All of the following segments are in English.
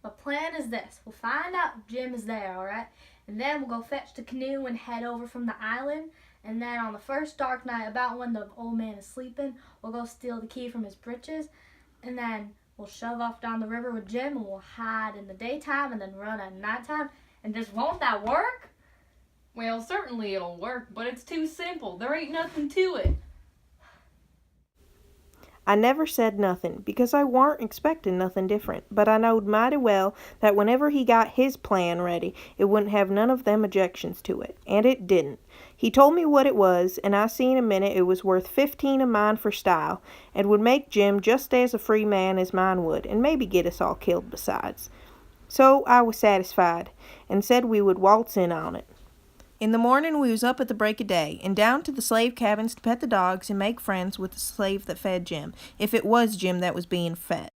The plan is this. We'll find out if Jim is there, alright? And then we'll go fetch the canoe and head over from the island. And then on the first dark night, about when the old man is sleeping, we'll go steal the key from his breeches. And then we'll shove off down the river with Jim and we'll hide in the daytime and then run at nighttime. And just won't that work? Well, certainly it'll work, but it's too simple. There ain't nothing to it. I never said nothing, because I warn't expecting nothing different, but I knowed mighty well that whenever he got his plan ready, it wouldn't have none of them objections to it, and it didn't. He told me what it was, and I seen a minute it was worth 15 of mine for style, and would make Jim just as a free man as mine would, and maybe get us all killed besides. So I was satisfied, and said we would waltz in on it. In the morning we was up at the break of day, and down to the slave cabins to pet the dogs and make friends with the slave that fed Jim, if it was Jim that was being fed.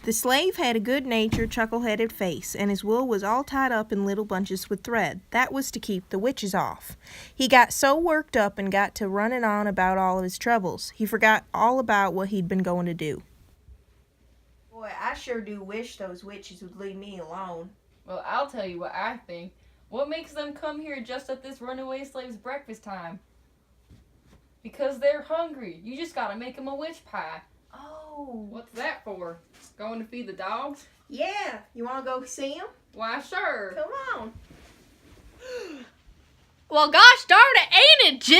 The slave had a good-natured, chuckle-headed face, and his wool was all tied up in little bunches with thread. That was to keep the witches off. He got so worked up and got to running on about all of his troubles, he forgot all about what he'd been going to do. Boy, I sure do wish those witches would leave me alone. Well, I'll tell you what I think. What makes them come here just at this runaway slave's breakfast time? Because they're hungry. You just gotta make them a witch pie. Oh. What's that for? Going to feed the dogs? Yeah. You want to go see him? Why, sure. Come on. Well, gosh darn it, ain't it, Jim?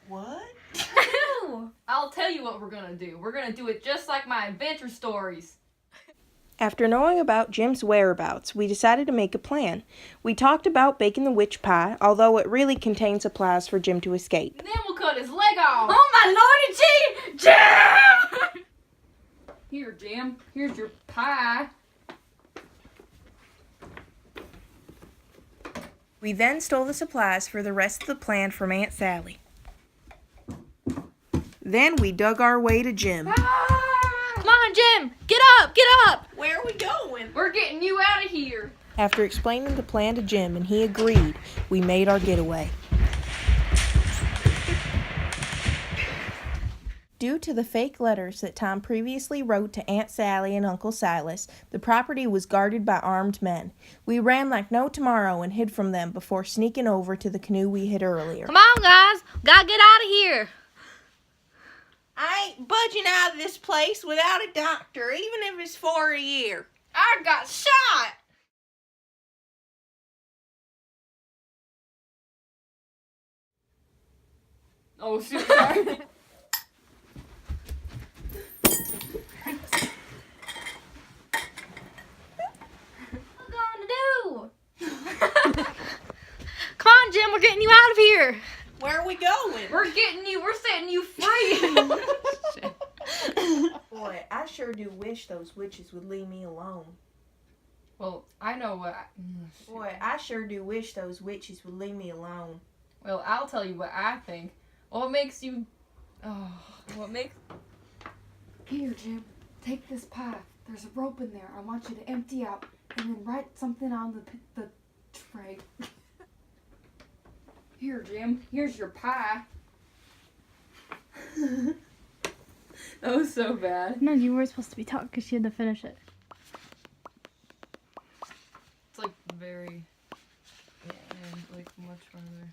What? I'll tell you what we're gonna do. We're gonna do it just like my adventure stories. After knowing about Jim's whereabouts, we decided to make a plan. We talked about baking the witch pie, although it really contained supplies for Jim to escape. And then we'll cut his leg off. Oh my lordy gee! Jim! Here, Jim. Here's your pie. We then stole the supplies for the rest of the plan from Aunt Sally. Then we dug our way to Jim. Come on, Jim! Get up! Get up! Where are we going? We're getting you out of here. After explaining the plan to Jim and he agreed, we made our getaway. Due to the fake letters that Tom previously wrote to Aunt Sally and Uncle Silas, the property was guarded by armed men. We ran like no tomorrow and hid from them before sneaking over to the canoe we hid earlier. Come on, guys! Gotta get out of here! I ain't budging out of this place without a doctor, even if it's for a year. I got shot. Oh, shoot, sorry. What are we gonna do? Come on, Jim, we're getting you out of here! Where are we going? We're setting you free. Boy, I sure do wish those witches would leave me alone. Well, I know what Boy, I sure do wish those witches would leave me alone. Well, I'll tell you what I think. What makes you... Oh, what makes... Here, Jim, take this pie. There's a rope in there. I want you to empty out and then write something on the tray. Here, Jim. Here's your pie. That was so bad. No, you were supposed to be talking because you had to finish it. It's like very... Yeah, like much farther.